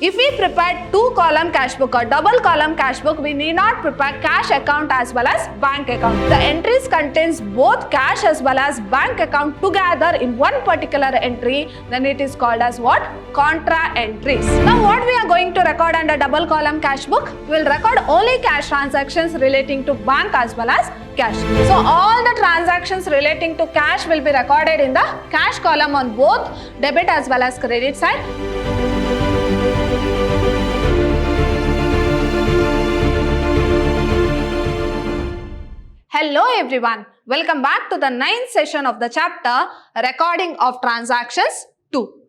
If we prepare two-column cash book or double-column cash book, we need not prepare cash account as well as bank account. The entries contains both cash as well as bank account together in one particular entry, then it is called as what? Contra entries. Now what we are going to record under double-column cash book? We will record only cash transactions relating to bank as well as cash. So all the transactions relating to cash will be recorded in the cash column on both debit as well as credit side. Hello everyone, welcome back to the 9th session of the chapter Recording of Transactions 2.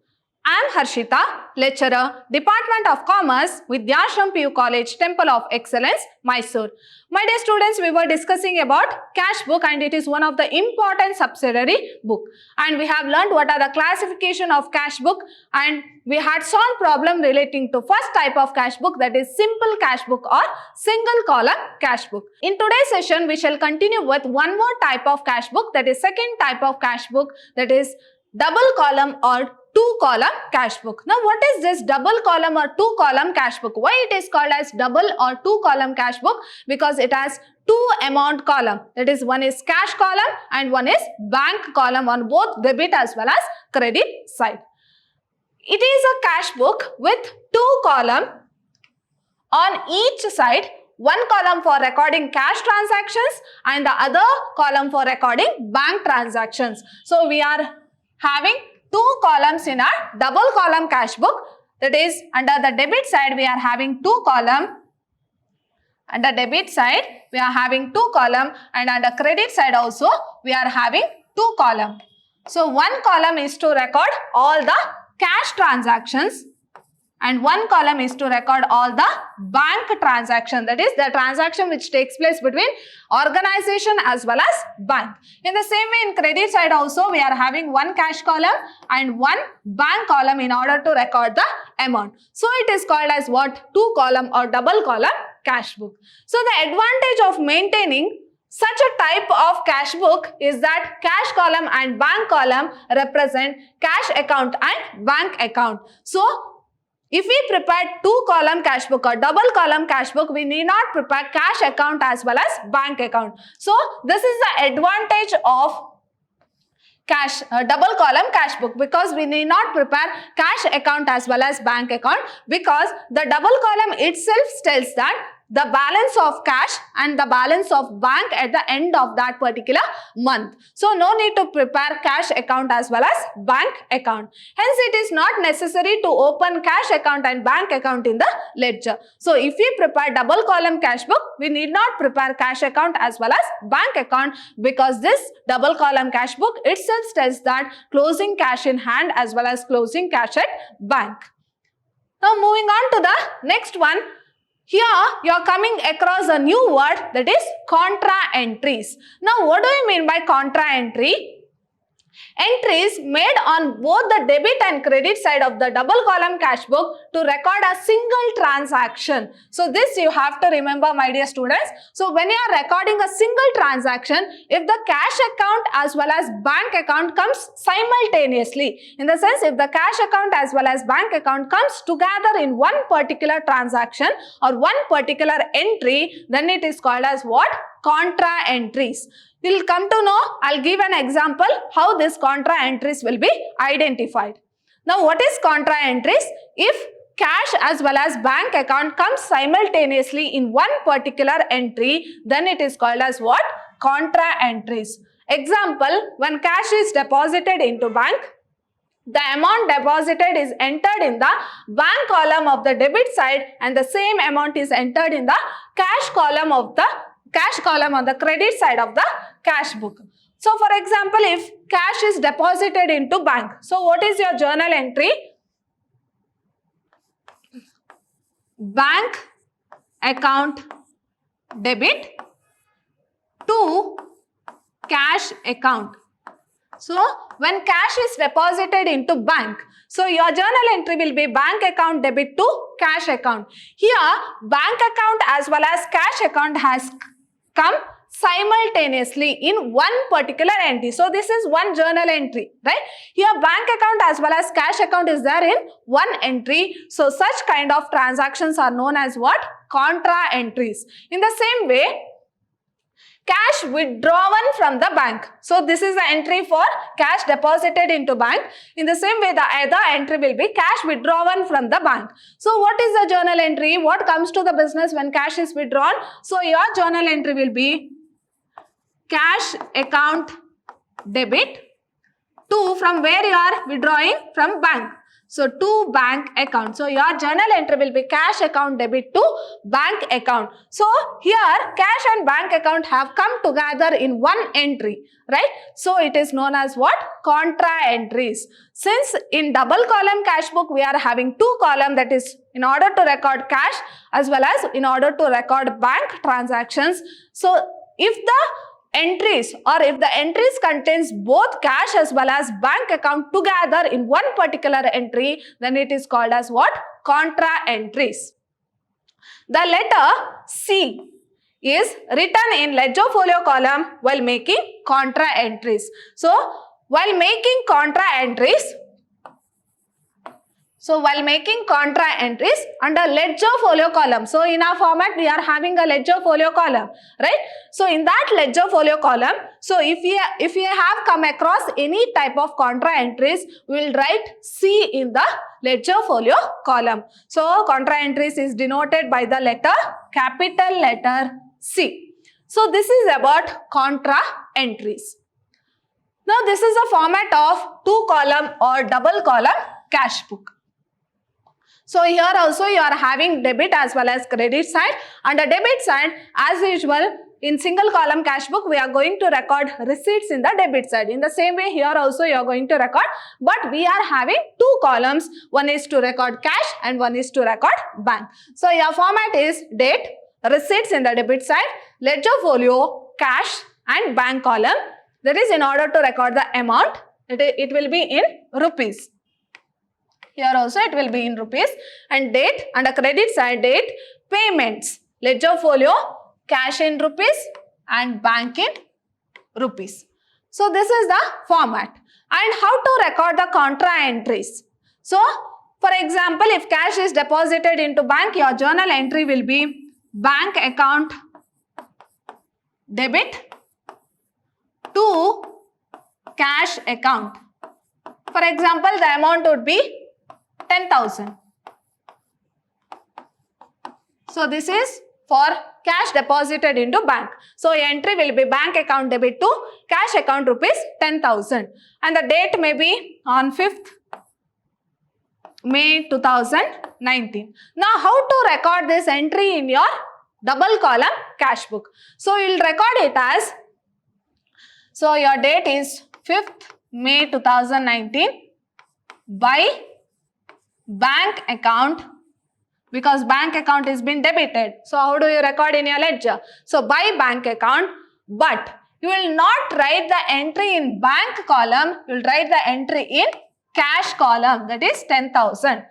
I am Harshita, lecturer, Department of Commerce, Vidyashram PU College, Temple of Excellence, Mysore. My dear students, we were discussing about cash book and it is one of the important subsidiary book. And we have learned what are the classification of cash book and we had solved problem relating to first type of cash book, that is simple cash book or single column cash book. In today's session, we shall continue with one more type of cash book, that is second type of cash book, that is double column or two-column cash book. Now what is this double column or two-column cash book? Why it is called as double or two-column cash book? Because it has two amount column. That is, one is cash column and one is bank column on both debit as well as credit side. It is a cash book with two column on each side. One column for recording cash transactions and the other column for recording bank transactions. So we are having two columns in our double column cash book. That is, under the debit side we are having two column. Under debit side we are having two column and under credit side also we are having two column. So one column is to record all the cash transactions and one column is to record all the bank transaction, that is the transaction which takes place between organization as well as bank. In the same way in credit side also we are having one cash column and one bank column in order to record the amount. So it is called as what? Two column or double column cash book. So the advantage of maintaining such a type of cash book is that cash column and bank column represent cash account and bank account. So if we prepare two-column cash book or double column cash book, we need not prepare cash account as well as bank account. So this is the advantage of cash double column cash book, because we need not prepare cash account as well as bank account, because the double column itself tells that the balance of cash and the balance of bank at the end of that particular month. So no need to prepare cash account as well as bank account. Hence it is not necessary to open cash account and bank account in the ledger. So if we prepare double column cash book, we need not prepare cash account as well as bank account, because this double column cash book itself tells that closing cash in hand as well as closing cash at bank. Now moving on to the next one. Here you are coming across a new word, that is contra entries. Now what do you mean by contra entry? Entries made on both the debit and credit side of the double column cash book to record a single transaction. So this you have to remember, my dear students. So when you are recording a single transaction, if the cash account as well as bank account comes simultaneously, in the sense if the cash account as well as bank account comes together in one particular transaction or one particular entry, then it is called as what? Contra entries. We'll come to know, I'll give an example how this contra entries will be identified. Now what is contra entries? If cash as well as bank account comes simultaneously in one particular entry, then it is called as what? Contra entries. Example, when cash is deposited into bank, the amount deposited is entered in the bank column of the debit side and the same amount is entered in the cash column on the credit side of the cash book. So for example, if cash is deposited into bank, so what is your journal entry? Bank account debit to cash account. So when cash is deposited into bank, so your journal entry will be bank account debit to cash account. Here bank account as well as cash account has come simultaneously in one particular entry. So this is one journal entry, right? Here bank account as well as cash account is there in one entry. So such kind of transactions are known as what? Contra entries. In the same way, cash withdrawn from the bank. So this is the entry for cash deposited into bank. In the same way, the other entry will be cash withdrawn from the bank. So what is the journal entry? What comes to the business when cash is withdrawn? So your journal entry will be cash account debit to, from where you are withdrawing? From bank. So to bank account. So your journal entry will be cash account debit to bank account. So here cash and bank account have come together in one entry, right? So it is known as what? Contra entries. Since in double column cash book we are having two columns, that is in order to record cash as well as in order to record bank transactions. So if the entries or if the entries contains both cash as well as bank account together in one particular entry, then it is called as what? Contra entries. The letter C is written in ledger folio column while making contra entries. So while making contra entries, under ledger folio column. So in our format we are having a ledger folio column, right? So in that ledger folio column, so if we have come across any type of contra entries, we will write C in the ledger folio column. So contra entries is denoted by the letter, capital letter C. So this is about contra entries. Now this is a format of two column or double column cash book. So here also you are having debit as well as credit side. Under debit side, as usual, in single column cash book, we are going to record receipts in the debit side. In the same way, here also you are going to record, but we are having two columns. One is to record cash and one is to record bank. So your format is date, receipts in the debit side, ledger folio, cash and bank column. That is in order to record the amount, it will be in rupees. Here also it will be in rupees. And date, under credit side, date, payments, ledger folio, cash in rupees and bank in rupees. So this is the format. And how to record the contra entries? So for example, if cash is deposited into bank, your journal entry will be bank account debit to cash account. For example, the amount would be 10,000. So this is for cash deposited into bank. So entry will be bank account debit to cash account rupees 10,000. And the date may be on 5th May 2019. Now how to record this entry in your double column cash book? So you will record it as, so your date is 5th May 2019 by bank account, because bank account is been debited. So how do you record in your ledger? So by bank account, but you will not write the entry in bank column, you will write the entry in cash column, that is 10,000.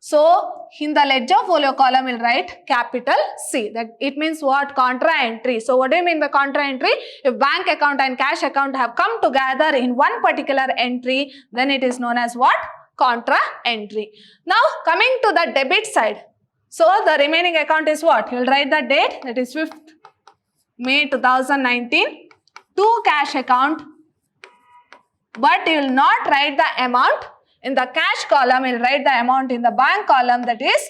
So in the ledger folio column, we'll write capital C. That it means what? Contra entry. So what do you mean by contra entry? If bank account and cash account have come together in one particular entry, then it is known as what? Contra entry. Now coming to the debit side. So the remaining account is what? You will write the date, that is 5th May 2019 to cash account, but you will not write the amount in the cash column. You will write the amount in the bank column, that is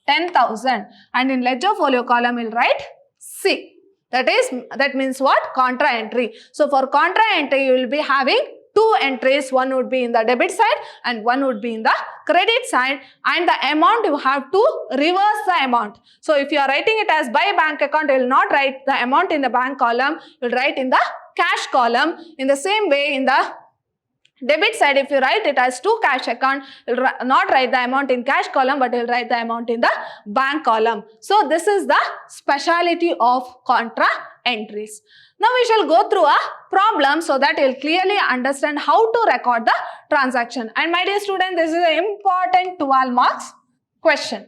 10,000, and in ledger folio column you will write C. That means what? Contra entry. So for contra entry you will be having two entries. One would be in the debit side and one would be in the credit side, and the amount you have to reverse the amount. So if you are writing it as by bank account, you will not write the amount in the bank column, you will write in the cash column. In the same way, in the debit side, if you write it as to cash account, you will not write the amount in cash column, but you will write the amount in the bank column. So this is the speciality of contra entries. Now we shall go through a problem so that you will clearly understand how to record the transaction. And my dear student, this is an important 12 marks question.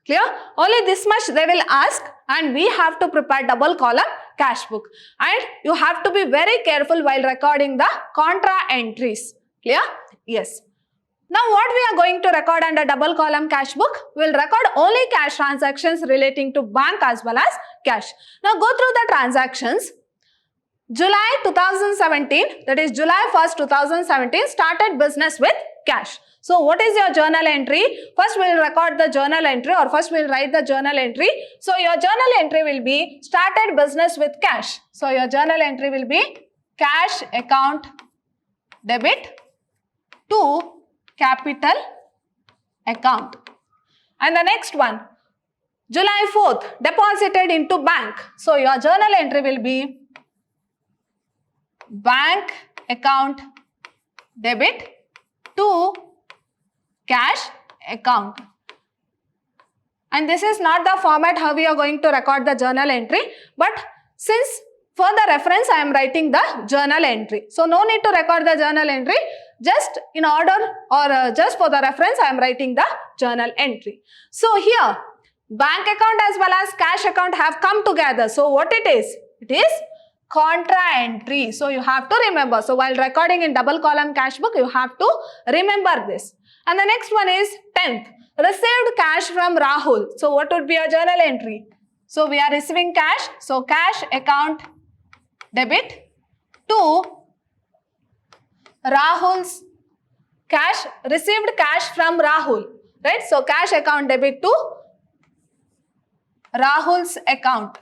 Clear? Only this much they will ask, and we have to prepare double column cash book. And you have to be very careful while recording the contra entries. Clear? Yes. Now what we are going to record under double column cash book? We will record only cash transactions relating to bank as well as cash. Now go through the transactions. July 2017, that is July 1st, 2017, started business with cash. So what is your journal entry? First we will record the journal entry, or first we will write the journal entry. So your journal entry will be started business with cash. So your journal entry will be cash account debit to capital account. And the next one, July 4th, deposited into bank. So your journal entry will be bank account debit to cash account. And this is not the format how we are going to record the journal entry, but since for the reference I am writing the journal entry. So no need to record the journal entry, just in order or just for the reference I am writing the journal entry. So here bank account as well as cash account have come together. So what it is? It is contra entry. So you have to remember. So while recording in double column cash book, you have to remember this. And the next one is 10th, received cash from Rahul. So what would be a journal entry? So we are receiving cash. So cash account debit to Rahul's cash, received cash from Rahul, right? So cash account debit to Rahul's account.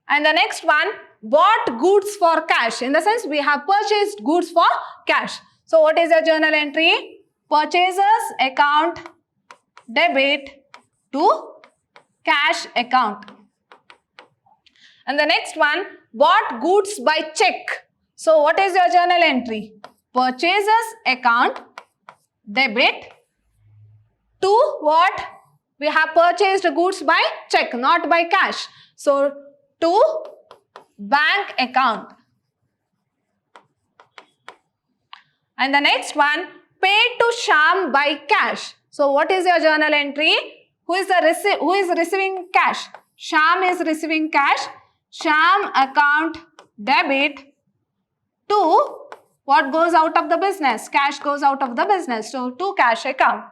And the next one, bought goods for cash. In the sense we have purchased goods for cash. So what is the journal entry? Purchases account debit to cash account. And the next one, bought goods by check. So what is your journal entry? Purchases account debit to what? We have purchased goods by check, not by cash. So to bank account. And the next one, paid to Shyam by cash. So what is your journal entry? Who is receiving cash? Shyam is receiving cash. Shyam account debit to what goes out of the business? Cash goes out of the business. So to cash account.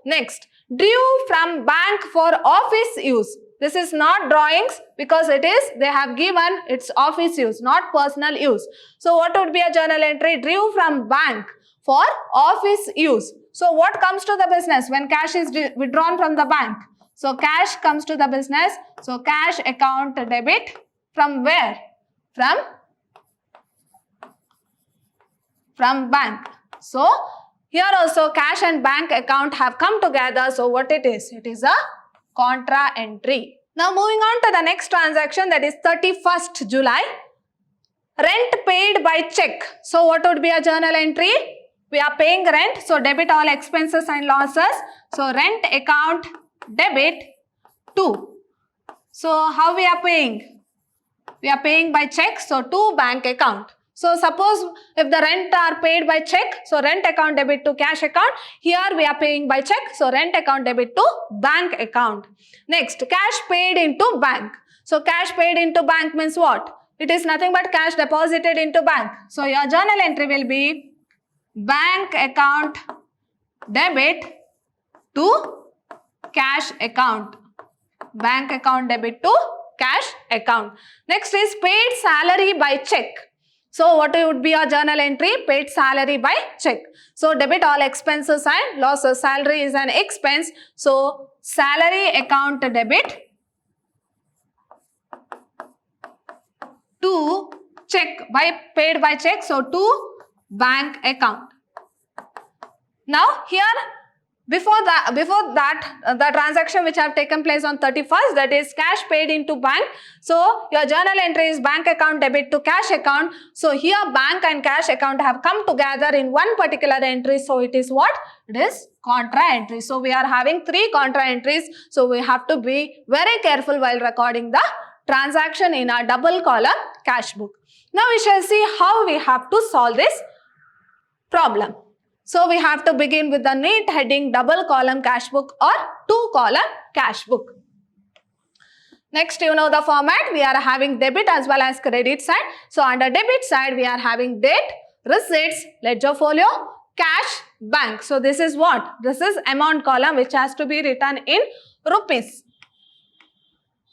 Next, drew from bank for office use. This is not drawings because it is, they have given its office use, not personal use. So what would be a journal entry? Drew from bank for office use. So what comes to the business when cash is withdrawn from the bank? So cash comes to the business. So cash account debit from where? From bank. So here also cash and bank account have come together. So what it is? It is a contra entry. Now moving on to the next transaction, that is 31st July. Rent paid by check. So what would be a journal entry? We are paying rent. So debit all expenses and losses. So rent account debit to. So how we are paying? We are paying by check. So to bank account. So suppose if the rent are paid by check, so rent account debit to cash account. Here we are paying by check, so rent account debit to bank account. Next, cash paid into bank. So cash paid into bank means what? It is nothing but cash deposited into bank. So your journal entry will be bank account debit to cash account. Bank account debit to cash account. Next is paid salary by check. So what would be your journal entry? Paid salary by check. So debit all expenses and losses. Salary is an expense. So salary account debit to check, by paid by check. So to bank account. Now here before that the transaction which have taken place on 31st, that is cash paid into bank. So your journal entry is bank account debit to cash account. So here bank and cash account have come together in one particular entry. So it is what? It is contra entry. So we are having 3 contra entries. So we have to be very careful while recording the transaction in our double column cash book. Now we shall see how we have to solve this problem. So we have to begin with the neat heading double column cash book or 2 column cash book. Next, you know the format. We are having debit as well as credit side. So under debit side, we are having date, receipts, ledger folio, cash, bank. So this is what? This is amount column which has to be written in rupees.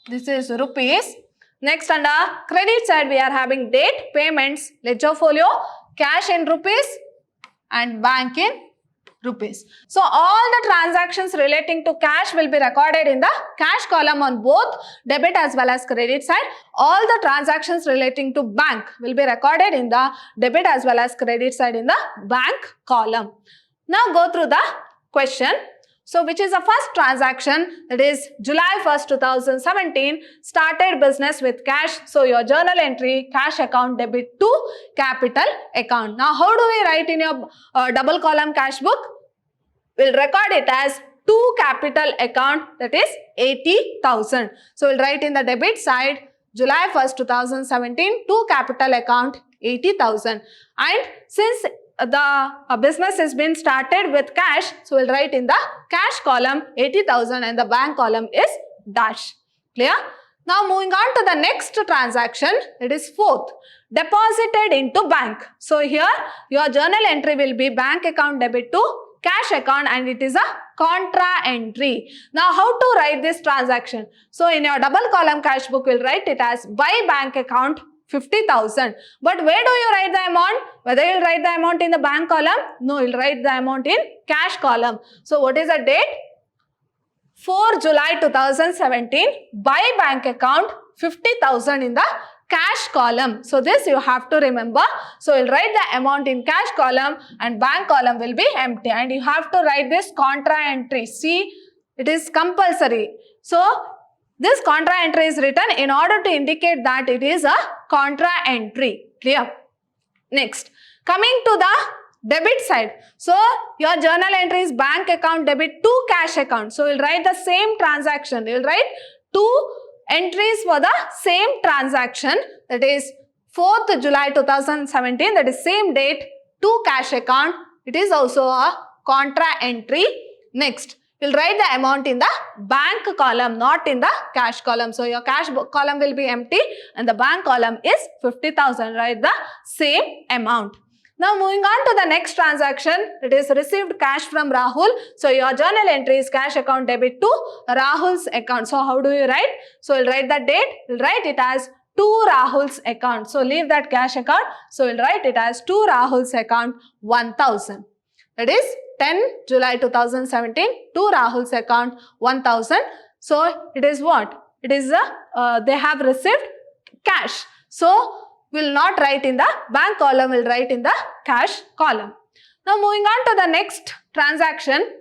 This is rupees. Next, under credit side, we are having date, payments, ledger folio, cash in rupees and bank in rupees. So all the transactions relating to cash will be recorded in the cash column on both debit as well as credit side. All the transactions relating to bank will be recorded in the debit as well as credit side in the bank column. Now go through the question. So which is the first transaction, that is July 1st, 2017, started business with cash. So your journal entry, cash account debit to capital account. Now how do we write in your double column cash book? We'll record it as to capital account, that is 80,000. So we'll write in the debit side, July 1st, 2017, to capital account 80,000. And since the business has been started with cash, so we'll write in the cash column 80,000 and the bank column is dash. Clear? Now moving on to the next transaction, it is fourth, deposited into bank. So here your journal entry will be bank account debit to cash account and it is a contra entry. Now how to write this transaction? So in your double column cash book, we'll write it as by bank account 50,000. But where do you write the amount? Whether you'll write the amount in the bank column? No, you'll write the amount in cash column. So what is the date? 4 July 2017, by bank account 50,000 in the cash column. So this you have to remember. So you'll write the amount in cash column and bank column will be empty. And you have to write this contra entry. See, it is compulsory. So this contra entry is written in order to indicate that it is a contra entry. Clear? Next, coming to the debit side. So your journal entry is bank account debit to cash account. So we'll write the same transaction. You'll write two entries for the same transaction, that is 4th July 2017, that is same date, to cash account. It is also a contra entry. Next, you'll write the amount in the bank column, not in the cash column. So your cash column will be empty and the bank column is 50,000. Write the same amount. Now moving on to the next transaction, it is received cash from Rahul. So your journal entry is cash account debit to Rahul's account. So how do you write? So we'll write the date, we'll write it as to Rahul's account. So leave that cash account. So we'll write it as to Rahul's account 1,000. That is 10 July 2017 to Rahul's account 1,000. So it is what? It is they have received cash. So will not write in the bank column, will write in the cash column. Now moving on to the next transaction,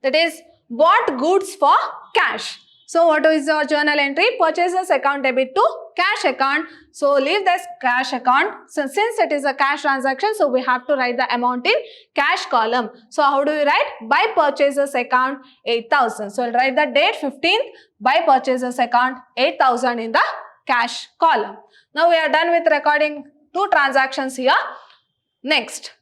that is bought goods for cash. So what is your journal entry? Purchases account debit to cash account. So leave this cash account. So since it is a cash transaction, so we have to write the amount in cash column. So how do we write? By purchases account 8,000. So I'll write the date 15th, by purchases account 8,000 in the cash column. Now we are done with recording two transactions here. Next,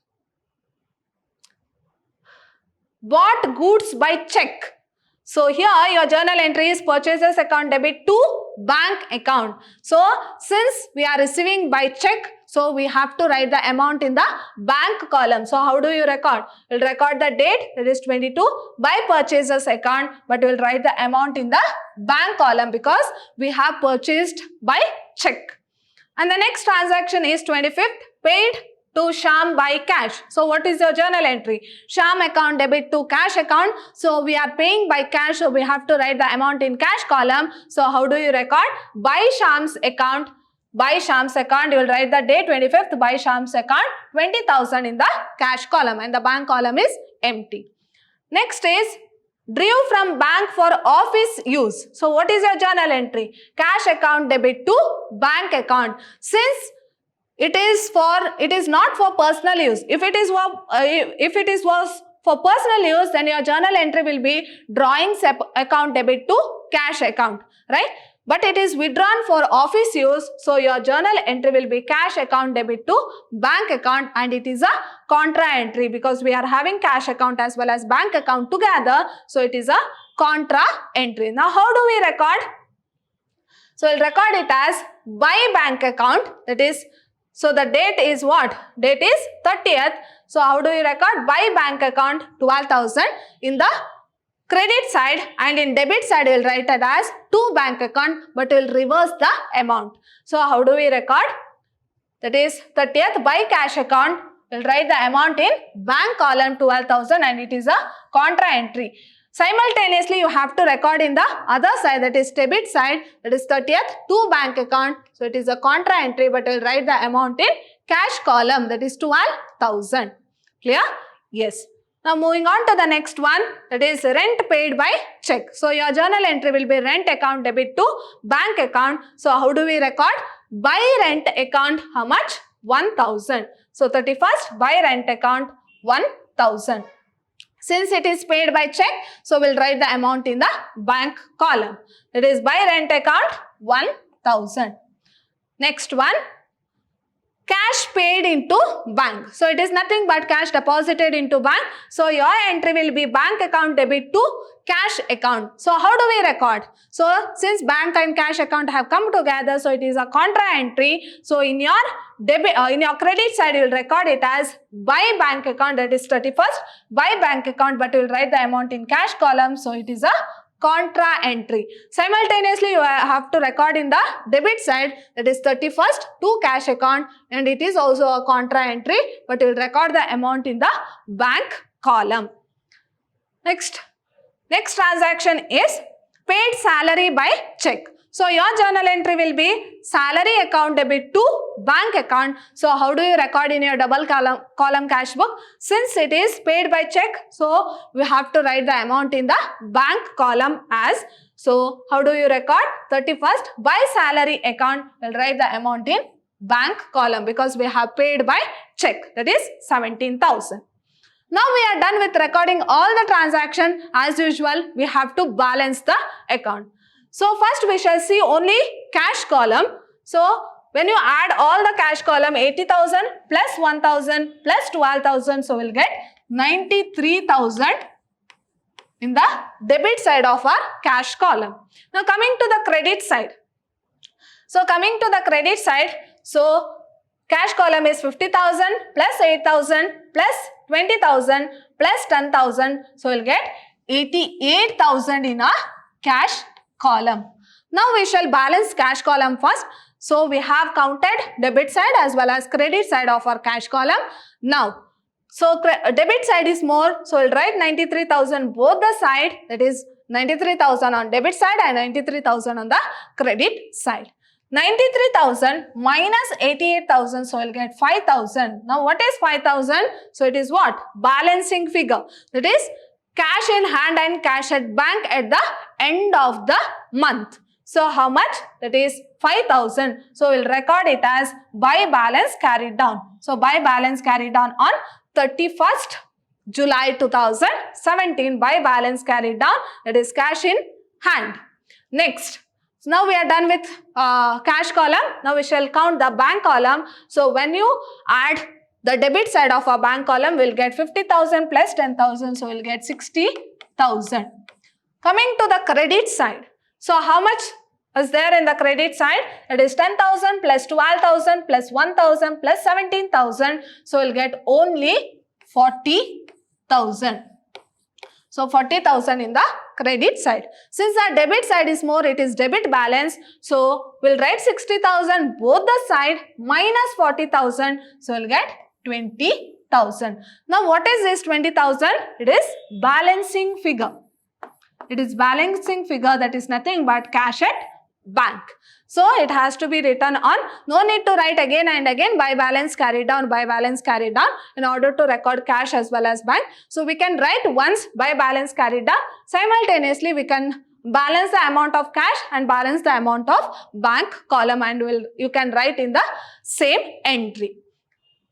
bought goods by check. So here your journal entry is purchases account debit to bank account. So since we are receiving by check, so we have to write the amount in the bank column. So how do you record? You'll record the date, that is 22, by purchases account, but we'll write the amount in the bank column because we have purchased by check. And the next transaction is 25th, paid to Sham by cash. So what is your journal entry? Sham account debit to cash account. So we are paying by cash, so we have to write the amount in cash column. So how do you record? By Sham's account. By Sham's account, you will write the date 25th, by Sham's account 20,000 in the cash column and the bank column is empty. Next is drew from bank for office use. So what is your journal entry? Cash account debit to bank account. Since it is not for personal use. If it was for personal use, then your journal entry will be drawing account debit to cash account, right? But it is withdrawn for office use, so your journal entry will be cash account debit to bank account and it is a contra entry because we are having cash account as well as bank account together, so it is a contra entry. Now how do we record? So we'll record it as by bank account, that is, so the date is what? Date is 30th. So how do you record? By bank account 12,000 in the credit side, and in debit side we will write it as to bank account, but we will reverse the amount. So how do we record? That is 30th by cash account, we will write the amount in bank column 12,000 and it is a contra entry. Simultaneously, you have to record in the other side, that is debit side, that is 30th to bank account. So it is a contra entry, but we will write the amount in cash column, that is 12,000. Clear? Yes. Now moving on to the next one, that is rent paid by check. So your journal entry will be rent account debit to bank account. So how do we record? By rent account, how much? 1,000. So 31st by rent account 1,000. Since it is paid by check, so we'll write the amount in the bank column. That is by rent account 1,000. Next one, cash paid into bank. So it is nothing but cash deposited into bank. So your entry will be bank account debit to cash account. So how do we record? So since bank and cash account have come together, so it is a contra entry. So in your debit, in your credit side, you will record it as by bank account, that is 31st by bank account, but you will write the amount in cash column. So it is a contra entry. Simultaneously, you have to record in the debit side, that is 31st to cash account, and it is also a contra entry, but you will record the amount in the bank column. Next transaction is paid salary by check. So your journal entry will be salary account debit to bank account. So how do you record in your double column cash book? Since it is paid by check, so we have to write the amount in the bank column as. So how do you record? 31st by salary account, we'll write the amount in bank column because we have paid by check, that is 17,000. Now we are done with recording all the transaction. As usual, we have to balance the account. So first we shall see only cash column. So when you add all the cash column, 80,000 plus 1,000 plus 12,000, so we'll get 93,000 in the debit side of our cash column. Now coming to the credit side. So coming to the credit side, so cash column is 50,000 plus 8,000 plus 20,000 plus 10,000. So we'll get 88,000 in our cash column. Now we shall balance cash column first. So we have counted debit side as well as credit side of our cash column. Now, so debit side is more, so we'll write 93,000 both the side, that is 93,000 on debit side and 93,000 on the credit side. 93,000 minus 88,000, so we'll get 5,000. Now what is 5,000? So it is what? Balancing figure. That is cash in hand and cash at bank at the end of the month. So how much? That is 5,000. So we'll record it as by balance carried down. So by balance carried down on 31st July 2017, by balance carried down, that is cash in hand. Next. So now we are done with cash column. Now we shall count the bank column. So when you add the debit side of our bank column, we'll get 50,000 plus 10,000. So we'll get 60,000. Coming to the credit side. So how much is there in the credit side? It is 10,000 plus 12,000 plus 1,000 plus 17,000. So we'll get only 40,000. So 40,000 in the credit side. Since our debit side is more, it is debit balance. So we'll write 60,000 both the side minus 40,000. So we'll get 20,000. Now what is this 20,000? It is balancing figure. It is balancing figure, that is nothing but cash at bank. So it has to be written on, no need to write again and again by balance carried down, by balance carried down in order to record cash as well as bank. So we can write once by balance carried down. Simultaneously we can balance the amount of cash and balance the amount of bank column, and you can write in the same entry.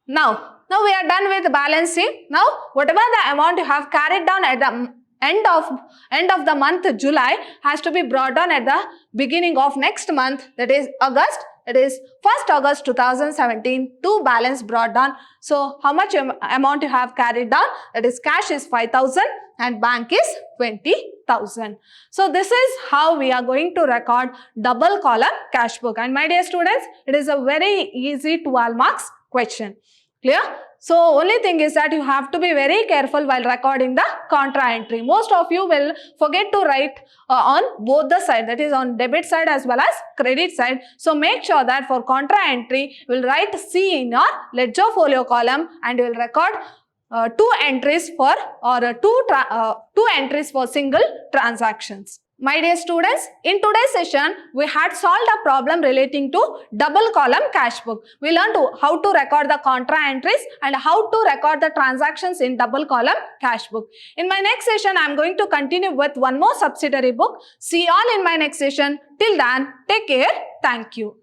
Now we are done with balancing. Now whatever the amount you have carried down at the end of the month July has to be brought down at the beginning of next month, that is August. It is 1st August 2017, to balance brought down. So how much amount you have carried down? That is cash is 5,000 and bank is 20,000. So this is how we are going to record double column cash book. And my dear students, it is a very easy 12 marks question. Clear? So only thing is that you have to be very careful while recording the contra entry. Most of you will forget to write on both the side, that is on debit side as well as credit side. So make sure that for contra entry, you will write C in your ledger folio column and you will record two entries for single transactions. My dear students, in today's session, we had solved a problem relating to double column cash book. We learned how to record the contra entries and how to record the transactions in double column cash book. In my next session, I am going to continue with one more subsidiary book. See you all in my next session. Till then, take care. Thank you.